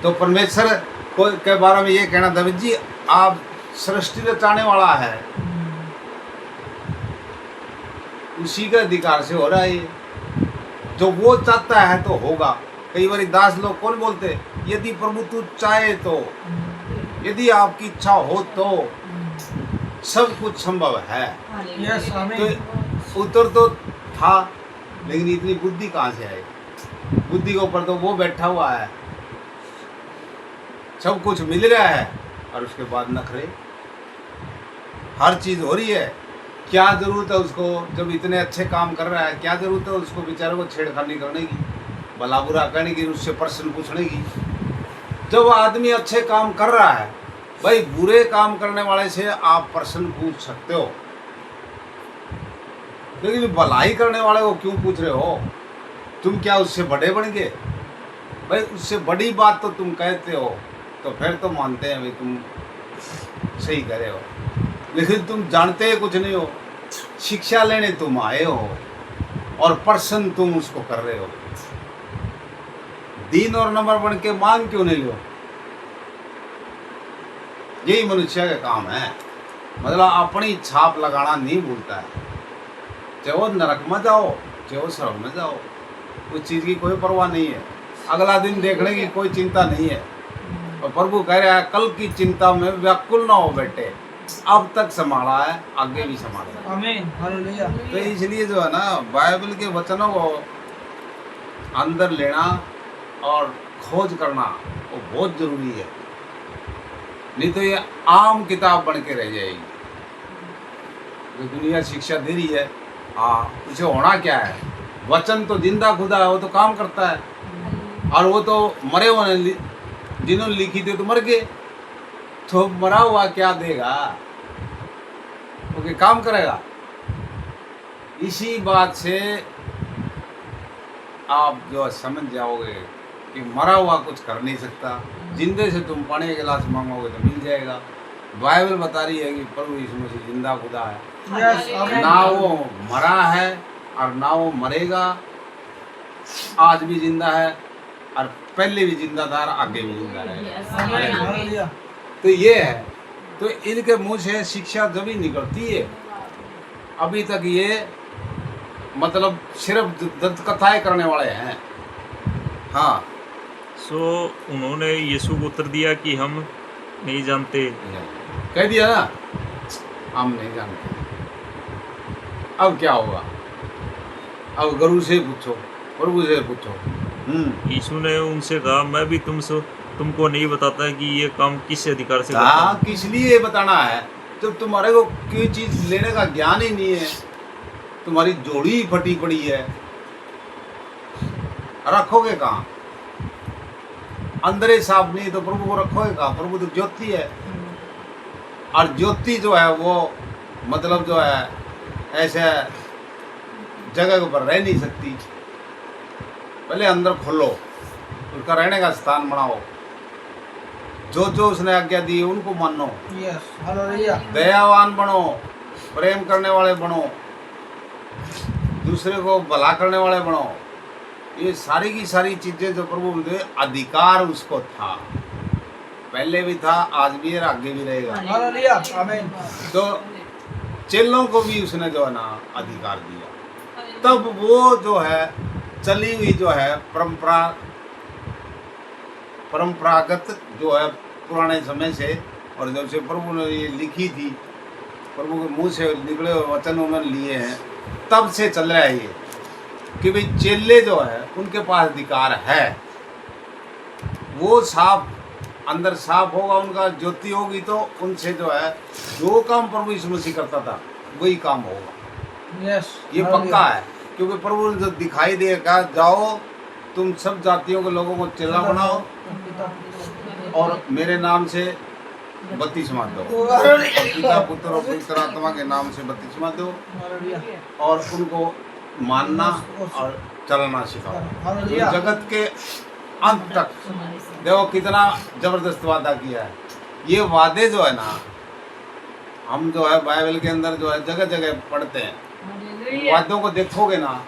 तो परमेश्वर को के बारे में ये कहना दाविद जी, आप सृष्टि रचाने वाला है, उसी के अधिकार से हो रहा है ये, जो वो चाहता है तो होगा। कई बार दास लोग कौन बोलते, यदि प्रभु तू चाहे तो, यदि आपकी इच्छा हो तो सब कुछ संभव है। यस आमीन। तो उत्तर तो था, लेकिन इतनी बुद्धि कहाँ से आई? बुद्धि के ऊपर तो वो बैठा हुआ है, सब कुछ मिल रहा है, और उसके बाद नखरे, हर चीज हो रही है। क्या जरूरत है उसको, जब इतने अच्छे काम कर रहा है, क्या जरूरत है उसको बेचारे को छेड़खानी करने की, भला बुरा कहने की, उससे प्रश्न पूछने की? जब आदमी अच्छे काम कर रहा है, भाई बुरे काम करने वाले से आप प्रश्न पूछ सकते हो, लेकिन भलाई करने वाले को क्यों पूछ रहे हो? तुम क्या उससे बड़े बन गए? भाई उससे बड़ी बात तो तुम कहते हो, तो फिर तो मानते हैं भाई तुम सही कह रहे हो, लेकिन तुम जानते कुछ नहीं हो। शिक्षा लेने तुम आए हो और प्रश्न तुम उसको कर रहे हो। दिन और नंबर बन के मांग क्यों नहीं लो? यही मनुष्य का काम है, मतलब अपनी छाप लगाना नहीं भूलता है। चाहे वो नरक में जाओ, चाहे वो स्वर्ग में जाओ, उस चीज़ की कोई परवाह नहीं है, अगला दिन देखने की कोई चिंता नहीं है। और प्रभु कह रहा है, कल की चिंता में व्याकुल ना हो बेटे, अब तक संभाला है, आगे भी संभालेगा। आमीन हालेलुया। तो इसलिए जो है ना, बाइबल के वचनों को अंदर लेना और खोज करना वो बहुत जरूरी है, नहीं तो ये आम किताब बन के रह जाएगी। जो दुनिया शिक्षा दे रही है, हाँ उसे होना क्या है? वचन तो जिंदा खुदा है, वो तो काम करता है, और वो तो मरे हुए जिन्होंने लिखी थी तो मर गए, तो मरा हुआ क्या देगा? क्योंकि काम करेगा। इसी बात से आप जो समझ जाओगे कि मरा हुआ कुछ कर नहीं सकता, जिंदे से तुम पानी का गिलास मांगोगे तो मिल जाएगा। बाइबल बता रही है कि प्रभु यीशु मसीह जिंदा खुदा है, यस आमीन। ना वो मरा है और ना वो मरेगा, आज भी जिंदा है और पहले भी जिंदा था और आगे भी जिंदा रहेगा। आमीन हालेलुया। तो ये है, तो इनके मुंह से शिक्षा जब ही निकलती है। अभी तक ये मतलब सिर्फ दंत कथाएं करने वाले हैं। हाँ, सो उन्होंने यीशु को उत्तर दिया कि हम नहीं जानते। कह दिया ना, हम नहीं जानते। अब क्या होगा? अब गुरु से पूछो, प्रभु से पूछो। यीशु ने उनसे कहा, मैं भी तुमको नहीं बताता कि ये काम किस अधिकार से करता हाँ, हूं। किस लिए बताना है जब तुम्हारे को कोई चीज लेने का ज्ञान ही नहीं है, तुम्हारी जोड़ी ही फटी पड़ी है, रखोगे कहाँ? अंदर ही साफ नहीं तो प्रभु को रखोगे कहाँ? प्रभु तो ज्योति है, और ज्योति जो है वो मतलब जो है ऐसे जगह पर रह नहीं सकती। पहले अंदर खोलो, उसका रहने का स्थान बनाओ, जो जो उसने आज्ञा दी उनको मानो, यस हालेलुया। दयावान बनो, प्रेम करने वाले बनो, दूसरे को भला करने वाले बनो। ये सारी की सारी चीजें जो प्रभु ने अधिकार उसको था, पहले भी था, आज भी है, आगे भी रहेगा। हालेलुया आमीन। तो चेलों को भी उसने जो है ना अधिकार दिया, तब वो जो है चली हुई जो है परंपरागत जो है पुराने समय से, और जब से प्रभु ने ये लिखी थी, प्रभु के मुंह से निकले हुए वचन उन्होंने लिए हैं, तब से चल रहा है ये कि भाई चेले जो है उनके पास अधिकार है। वो साफ अंदर साफ होगा, उनका ज्योति होगी, तो उनसे जो है जो काम प्रभु यीशु मसीह करता था वही काम होगा। यस ये पक्का है, क्योंकि प्रभु ने जो दिखाई देगा, जाओ तुम सब जातियों के लोगों को चेला बनाओ और मेरे नाम से बपतिस्मा दो, और पिता पुत्र और पवित्र आत्मा के नाम से बपतिस्मा दो, हालेलुया। और उनको मानना और चलना सिखाओ। हालेलुया। तो जगत के अंत तक देखो कितना जबरदस्त वादा किया है। ये वादे जो है ना, हम जो है बाइबल के अंदर जो है जगह जगह पढ़ते हैं, वादों को देखोगे ना,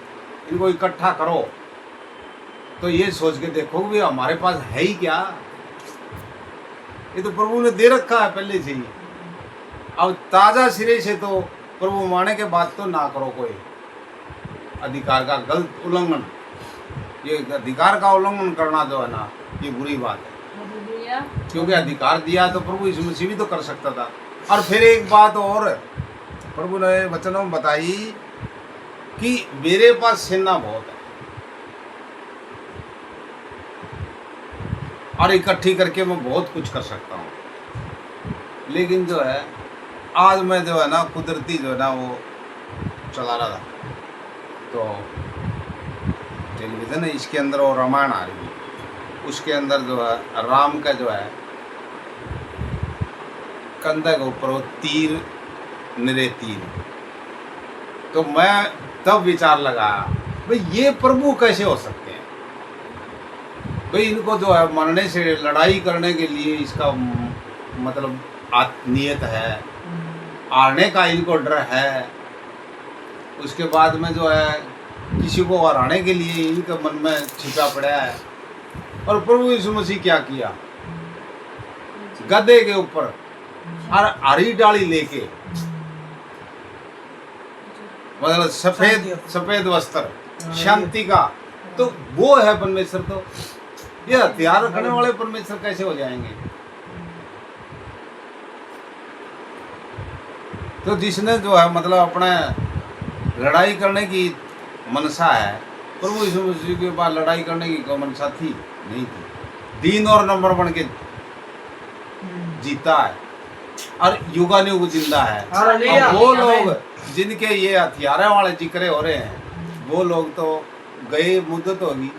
इनको इकट्ठा करो तो ये सोच के देखोगे भी हमारे पास है ही क्या, ये तो प्रभु ने दे रखा है पहले से ही। अब ताज़ा सिरे से तो प्रभु माने के बाद तो ना करो कोई अधिकार का गलत उल्लंघन। ये अधिकार का उल्लंघन करना जो है ना, ये बुरी बात है। हालेलुया। क्योंकि अधिकार दिया तो प्रभु यीशु मसीह भी तो कर सकता था। और फिर एक बात और प्रभु ने वचनों में बताई कि मेरे पास सेना बहुत है और इकट्ठी करके मैं बहुत कुछ कर सकता हूँ। लेकिन जो है आज मैं जो है ना कुदरती जो है ना वो चला रहा था, तो टेलीविज़न है, इसके अंदर वो रामायण आ रही है। उसके अंदर जो है राम का जो है कंधे के ऊपर वो तीर निरे तीर। तो मैं तब विचार लगाया भाई ये प्रभु कैसे हो सकते हैं। भाई इनको जो है मरने से लड़ाई करने के लिए इसका मतलब नियत है, हारने का इनको डर है। उसके बाद में जो है किसी को हराने के लिए इनके मन में छिपा पड़ा है। और प्रभु यीशु मसीह क्या किया, गधे के ऊपर और हरी डाली लेके, मतलब सफेद वस्त्र शांति का, तो वो है परमेश्वर। तो ये हथियार रखने वाले परमेश्वर कैसे हो जाएंगे। तो जिसने जो है मतलब अपने लड़ाई करने की मनसा है, प्रभु यीशु मसीह के पास लड़ाई करने की कोई मनसा थी नहीं थी। 3 और नंबर बन के जीता है और युगानुयुग जिंदा है। हालेलुया। और वो लोग जिनके ये हथियार वाले जिक्र हो रहे हैं, वो लोग तो गए मुद्दत होगी,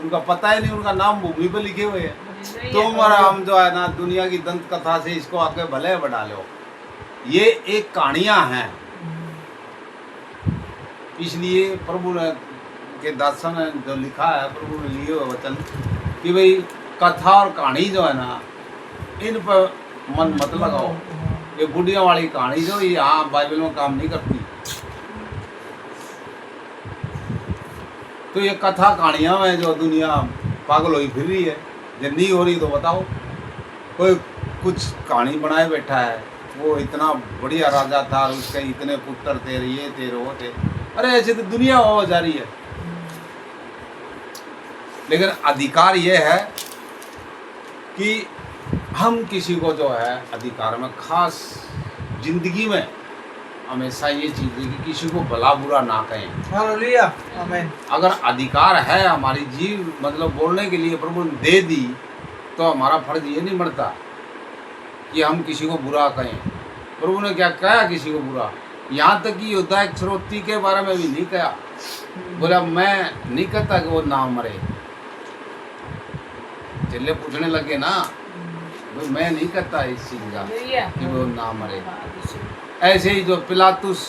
उनका पता ही नहीं, उनका नाम भूमि पर लिखे हुए हैं। तुम और हम जो है ना दुनिया की दंत कथा से इसको आगे भले बढ़ा लो, ये एक कहानियां हैं। इसलिए प्रभु ने के दासन ने जो लिखा है, प्रभु ने लिए हुए वचन कि भाई कथा और कहानी जो है ना, इन पर मन मत लगाओ। ये बुढ़िया वाली कहानी जो यहाँ बाइबल में काम नहीं करती। तो ये कथा कहानियाँ में जो दुनिया पागल हुई फिर रही है, जब नहीं हो रही तो बताओ। कोई कुछ कहानी बनाए बैठा है, वो इतना बढ़िया राजा था, उसके इतने पुत्र थे, ये थे, वो थे। अरे ऐसे तो दुनिया हो जा रही है। लेकिन अधिकार ये है कि हम किसी को जो है अधिकार में खास जिंदगी में हमेशा ये चीज़ है कि किसी को भला बुरा ना कहें। हालेलुया। आमीन। अगर अधिकार है हमारी जीव मतलब बोलने के लिए प्रभु ने दे दी, तो हमारा फर्ज ये नहीं बनता कि हम किसी को बुरा कहें। प्रभु ने क्या कहा किसी को बुरा, यहाँ तक कि योद्धा एक श्रोती के बारे में भी नहीं कहा। बोला मैं नहीं कहता कि वो ना मरे। चले पूछने लगे ना, मैं नहीं कहता इस चीज का कि वो ना मरे। ऐसे ही जो पिलातुस,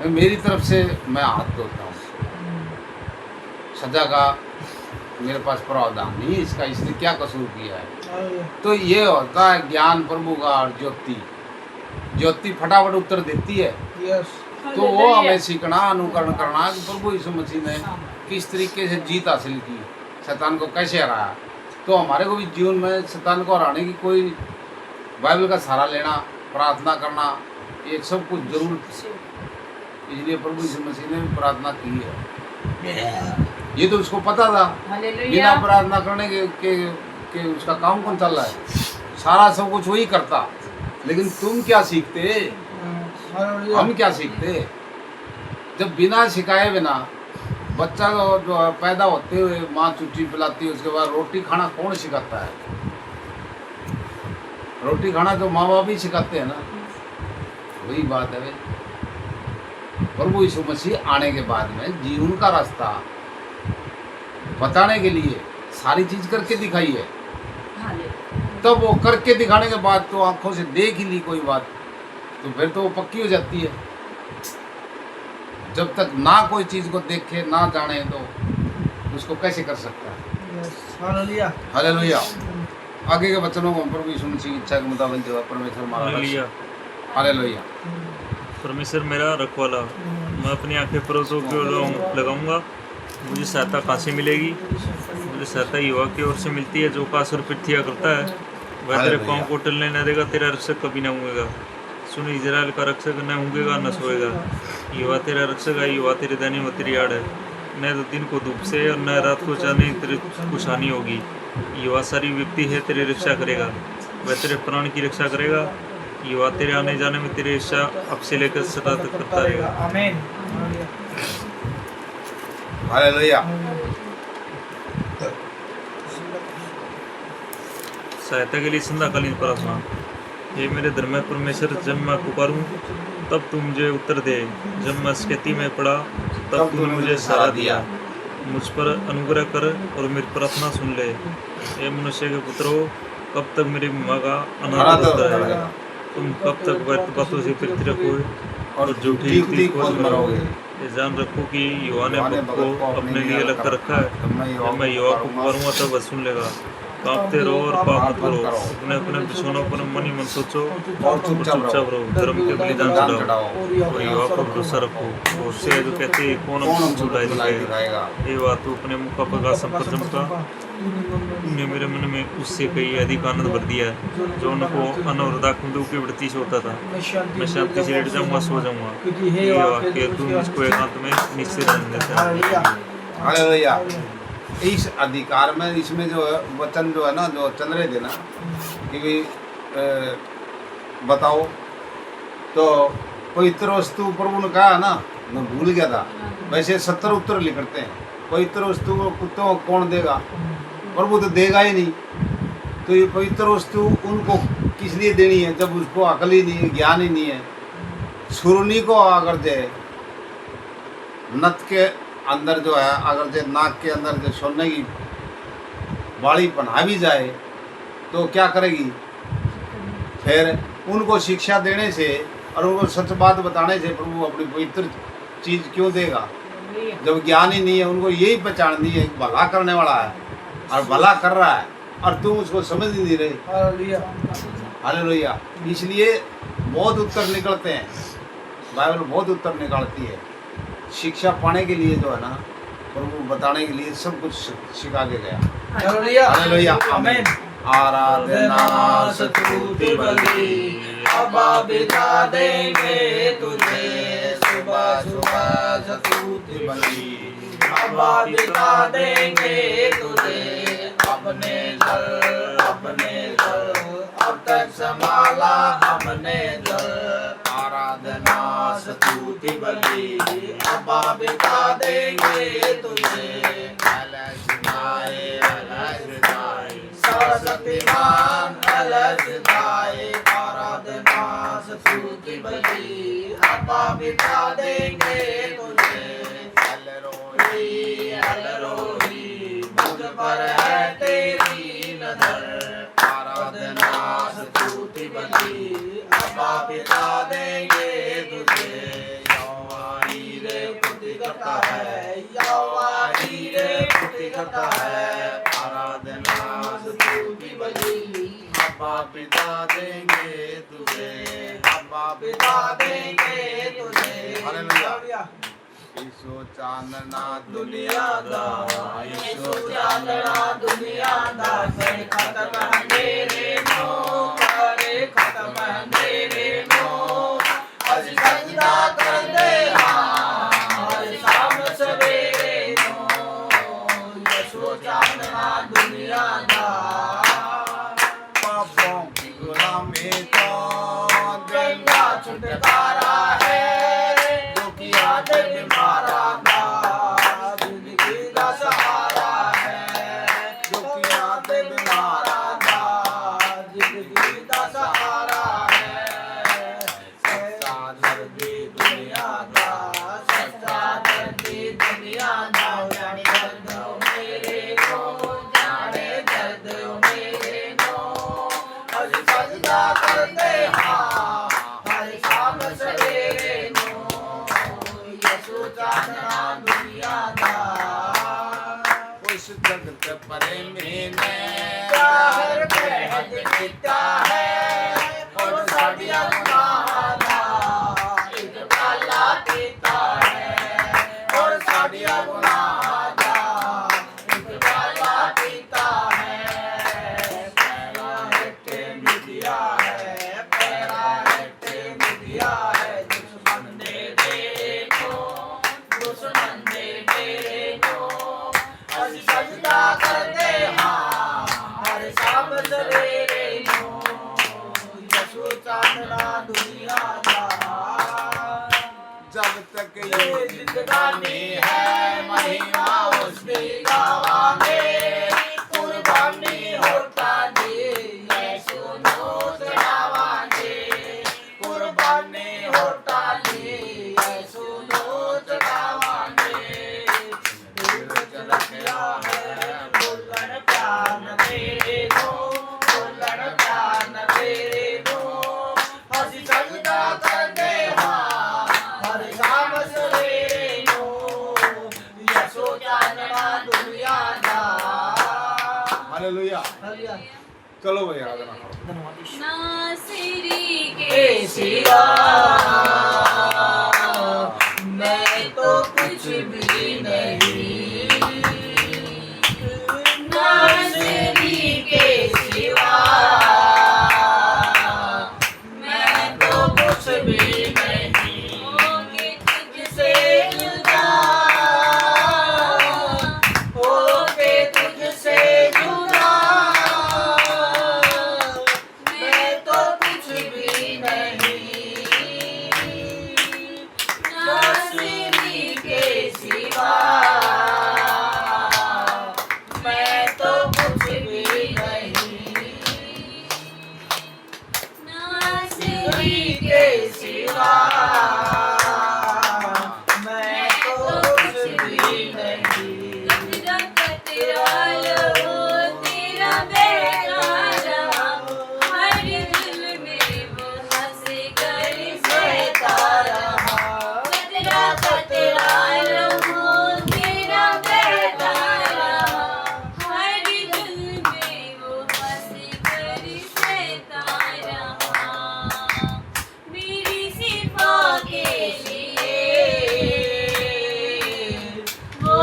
मेरी तरफ से मैं हाथ धोता हूँ, सजा का मेरे पास प्रावधान नहीं, इसका इसने क्या कसूर किया है। तो ये होता है ज्ञान प्रभु का। और ज्योति फटाफट उत्तर देती है। तो वो हमें सीखना, अनुकरण करना कि प्रभु यीशु मसीह ने किस तरीके से जीत हासिल की, शैतान को कैसे हराया। तो हमारे को भी जीवन में शैतान को हराने की कोई बाइबल का सहारा लेना, प्रार्थना करना, ये सब कुछ जरूर। इसलिए प्रभु यीशु मसीह ने भी प्रार्थना की है। ये तो उसको पता था, बिना प्रार्थना करने के उसका काम कौन चल रहा है, सारा सब कुछ वही करता। लेकिन तुम क्या सीखते, हम क्या सीखते। जब बिना सिखाए बिना बच्चा जो पैदा होते हुए माँ चुच्ची पिलाती है, उसके बाद रोटी खाना कौन सिखाता है। रोटी खाना तो माँ बाप ही सिखाते हैं ना। वही बात है। प्रभु यीशु मसीह आने के बाद में जीवन का रास्ता बताने के लिए सारी चीज करके दिखाई है। तब वो करके दिखाने के बाद तो आंखों से देख ही ली कोई बात, तो फिर तो वो पक्की हो जाती है। जब तक ना कोई चीज को देखे ना जाने तो उसको कैसे कर सकता है। हालेलुया। हालेलुया। आगे के वचनों को प्रभु यीशु मसीह की इच्छा के मुताबिक जो है परमेश्वर हमारा हालेलुया। हालेलुया। परमेश्वर मेरा रखवाला, मैं अपनी आंखें परोसों की ओर लगाऊंगा, मुझे सहायता कहाँ से मिलेगी। मुझे सहायता युवा की ओर से मिलती है, जो कासुर पृथ्वी करता है वह तेरे पाँव को टलने न देगा, तेरा रक्षक कभी न होंगेगा। सुन, इजराइल का रक्षक न होंगेगा न सोएगा। युवा तेरा रक्षक है, युवा तेरी दानी व तेरी आड़ है। न तो दिन को धूप से और न रात को चांदनी तेरे कुछ हानि होगी। युवा सारी व्यक्ति है तेरी रक्षा करेगा, वह तेरे प्राण की रक्षा करेगा। युवा तेरे आने जाने में तेरी रक्षा अब से लेकर सदा तक करता रहेगा। आमीन। हालेलुया। सहायता के लिए संध्याकालीन प्रार्थना। हे मेरे धर्म परमेश्वर, जब मैं पुकारूं तब तू मुझे उत्तर दे। जब मैं स्थिति में पड़ा तब तूने मुझे सहारा दिया। मुझ पर अनुग्रह कर और मेरी प्रार्थना सुन ले। हे मनुष्य के पुत्रों, कब तक मेरी माँ का अनादर करता रहेगा? तुम कब तक व्यर्थ बातों से प्रीति रखोगे और झूठी युक्ति खोज मरोगे? ये जान रखो कि युवा ने भक्त को अपने लिए अलग कर रखा है। जब मैं युवा को पुकारूंगा तब वह सुन लेगा। कांपते रहो और पाप मत करो, अपने अपने बिछौनों पर मन ही मन सोचो और चुपचाप रहो। धर्म के बलिदान चढ़ाओ और युवा पर भरोसा रखो। बहुत से जो कहते हैं कौन हमको झूठाई दिखाएगा। ये बात तो अपने मुख पर का संपर्क चमका, ने मेरे मन में उससे कई अधिक आनंद भर दिया है, जो उनको अनवरदा कुंदू की वृत्ति से होता था। मैं शांति से लेट जाऊंगा, सो जाऊंगा। ये वाक्य तू मुझको एकांत में निश्चित रहने देता है। हालेलुया। इस अधिकार में इसमें जो है वचन जो है ना, जो चल रहे थे ना कि भी बताओ, तो पवित्र वस्तु प्रभु ने कहा ना, मैं भूल गया था। वैसे 70 उत्तर लिखते हैं, पवित्र वस्तु को कुत्तों को कौन देगा? प्रभु तो देगा ही नहीं। तो ये पवित्र वस्तु उनको किस लिए देनी है जब उसको अकल ही नहीं है, ज्ञान ही नहीं है। सुरनी को अगर जाए नथ के अंदर जो है, अगर जो नाक के अंदर जो सोने की बाड़ी पहना भी जाए तो क्या करेगी? फिर उनको शिक्षा देने से और उनको सच बात बताने से प्रभु अपनी पवित्र चीज़ क्यों देगा? जब ज्ञान ही नहीं है, उनको यही पहचाननी है भला करने वाला है और भला कर रहा है और तुम उसको समझ ही नहीं रहे। हालेलुया। इसलिए बहुत उत्तर निकलते हैं, बाइबल बहुत उत्तर निकालती है। शिक्षा पाने के लिए जो है ना, प्रभु बताने के लिए सब कुछ सिखा के गया। हालेलुया। आमीन। आराधना स्तुति बलि अब बिता देंगे तुझे, सुबह सुबह स्तुति बलि अब बिता देंगे तुझे। अपने जल अब तक संभाला हमने जल। आराधना स्तुति बलि अब बिता देंगे तुझे। सर्वशक्तिमान अलग आराधना स्तुति बलि अब बिता देंगे तुझे। अलरोही मुझ पर है तेरी नजर। आराधना स्तुति बलि अब बिता देंगे तुझे। यहोवा हीरे पुति करता है, यहोवा हीरे पुति करता है। आराधना स्तुति बलि अब बिता देंगे तुझे, अब बिता देंगे तुझे। हालेलुया। यीशु चांदना दुनिया दा, यीशु चांदना दुनिया दा। करे खत्म अंधेरे नो, करे खत्म अंधेरे नो। अज सजदा कर दे हाँ, अज शाम सवेरे नो। यीशु चांदना दुनिया दा। पापों की गुलामी तो गंगा छुटकारा है, जो कि आज बीमारा दा जिंदगी का सहारा है। जो कि आज बीमारा दा जिंदगी का सहारा है। सच्चा दर्दी दुनिया दा, सच्चा दर्दी दुनिया दा। जाने दर्द मेरे को, जाने दर्द मेरे को। अज सजदा करते हाँ, हर शाम सवेरे नो। यीशु चांदना दुनिया दा। उस जगत प्रेमी ने प्यार बेहद किया है और साड़ियाँ गुनाह दा एक प्याला पीता है। और साड़ियाँ गुनाह दा एक प्याला दुश्मन ने मेरे को अस सजदा करते हाँ हर शाम सवेरे नो यसु चांदना दुनिया का जब तक ये ये जिंदगानी है महिमा उसकी गावांगे कुर्बानी होता जी यीशु नो चढ़ावांगे कुर्बानी होता जी यीशु नो चढ़ावांगे दिल रखिया है बोलन प्यार न तेरे को बोलन प्यार न तेरे को हसी सजदा करते हाँ हर शाम सवेरे नो यसो जानना दुनिया का हालेलुया। हालेलुया। चलो भाई आराधना करो। धन्यवाद यीशु। नासरी के हे सिवा मैं तो कुछ भी नहीं नासरी के सिवा मैं तो कुछ भी नहीं होके तुझसे तुझसे जुदा होके तुझसे जुदा मैं तो कुछ भी नहीं नासरी के सिवा मैं तो कुछ भी नहीं नासरी के सिवा मैं तो कुछ भी नहीं कतरा कतरा लो तेरा बेगारा हर दिल में वो हंस कर सहता रहा कतरा कतरा लो तेरा बेगारा हर दिल में वो हंस कर सहता रहा मेरी सिफा के लिए वो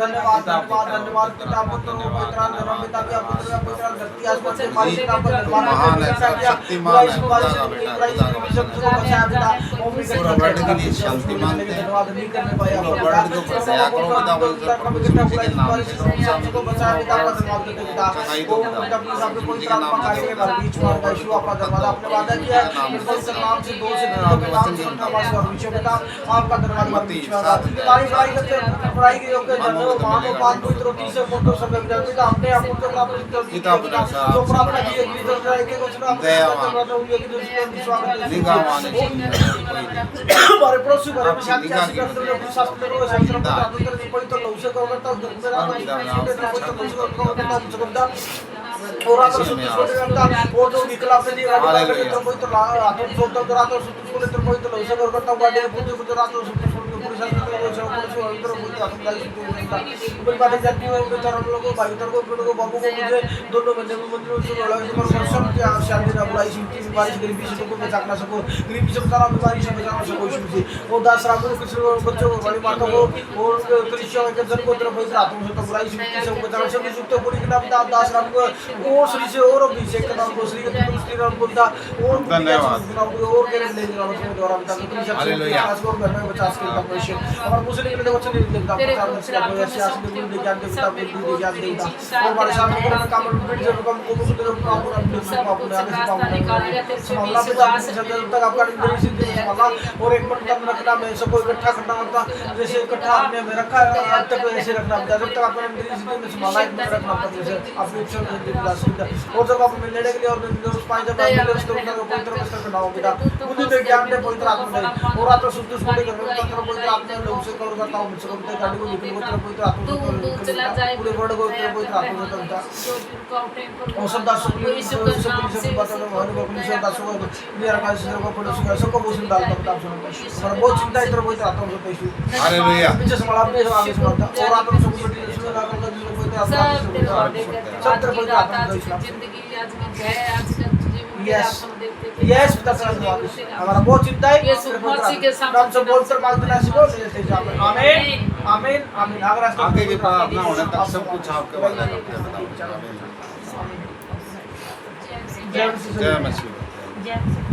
धन्यवाद धन्यवाद धन्यवाद पिता पुत्र और पवित्र आत्मा धर्म पिता की पुत्र पवित्र धरती आसमान के मालिक का धन्यवाद महान है, शक्तिमान है, खुदा का बेटा, खुदा का सब को बचाया पिता पूरा वर्ल्ड के लिए शांति मांगते हैं। धन्यवाद नहीं करने पाया पूरा वर्ल्ड के ऊपर दया करो पिता, पवित्र प्रभु यीशु मसीह के नाम से सबको बचाया पिता का धन्यवाद करते पिता ओ पिता प्लीज आपके पवित्र आत्मा कार्य के बारे बीच में आएगा यीशु आपका धन्यवाद आपने वादा किया है निर्बल नाम से दो से तीन नाम से उनका वास और विषय पिता आपका धन्यवाद बीच में आएगा पढ़ाई करते पढ़ाई के योग्य धन्यवाद वहां को पांच पवित्र 30 से फोटो सब लग जाते पिता हमने आपको जो प्राप्त पिता अपना साथ जो प्राप्त किए कि जो एक एक वचन आपने धन्यवाद हो गया कि जो विश्वास निगाहवान हमारे पड़ोसी हमारे विशाल क्या करते हैं अपने शास्त्र में शास्त्र में अंदर पवित्र लौसे को करता मेरा पवित्र लौसे को करता और आकर सुतुस को करता और जो विकलाप से दिया पवित्र आत्मा सोता तो रात सुतुस को लेकर पवित्र लौसे को करता गाड़ी पुत्र पुत्र रात सुतुस को पूरी शास्त्र में जो पुरुष अंदर पवित्र आत्मा का ऊपर बात जाती है बेचारा लोगों को भाई तर को बेटो को बाबू को मुझे दोनों बंदे में मंदिरों से लड़ाई कर सब क्या शांति ना बुलाई सिंती बीमारी गरीबी से को बचाना सको गरीबी से बचाना बीमारी से बचाना सको यीशु जी वो दास राम को किसी बच्चों को बड़ी माता को और कृष्ण के जन को तरफ पवित्र आत्मा से तो बुलाई सिंती से बचाना सब सुक्त पूरी के नाम दास राम को और श्री से और अभिषेक के नाम को श्री के श्री राम बोलता और धन्यवाद और के ले राम के द्वारा बता कृष्ण हालेलुया आज को घर में 50 के का पैसे और मुझे निकले वचन निकलता 50 से का सियास में गुरु ज्ञान देवता बुद्धि ज्ञान देवता और हमारे सामने करने काम बिट जब कम को जो काम अपने आगे से काम अल्लाह पे जब तक आपका इंद्रिय सिद्धि संभाला और एक मन तन रखना में सबको इकट्ठा करना होता जैसे इकट्ठा आपने में रखा अब तक ऐसे रखना होता जब तक आपका इंद्रिय सिद्धि में संभाला एक मन रखना होता जैसे आपने इच्छा में दिला सकता और जब आप मिलने के लिए और उस पाए जब आप मिले उसको पवित्र वस्त्र पहनाओ बेटा बुद्धि दे ज्ञान दे पवित्र आत्मा दे और आत्मा शुद्ध को लेकर तंत्र पवित्र आत्मा लोग से करो करता हूं मुझसे कहते गाड़ी को निकल को पवित्र आत्मा पूरे वर्ड को पवित्र आत्मा से करता और सब दासों को सब बता दो हमारे को पुलिस दासों को मेरा का से को पड़ोसी का सबको बोझ डाल करता हूं और बहुत चिंता इधर पवित्र आत्मा से पेश हालेलुया पीछे संभाला अपने आगे संभालता और आत्मा सब को इसमें ना करता जो पवित्र आत्मा सब तरफ पवित्र आत्मा का इस्लाम जिंदगी आज में है आज का यस यस पिता हमारा बहुत चिंता है यीशु मसीह के सामने हम सब बोलकर मांगना सीखो आमीन आमीन आमीन अगर आगे की प्रार्थना होने तक सब कुछ आपके वाला करते हैं। जय मसीह जय मसीह।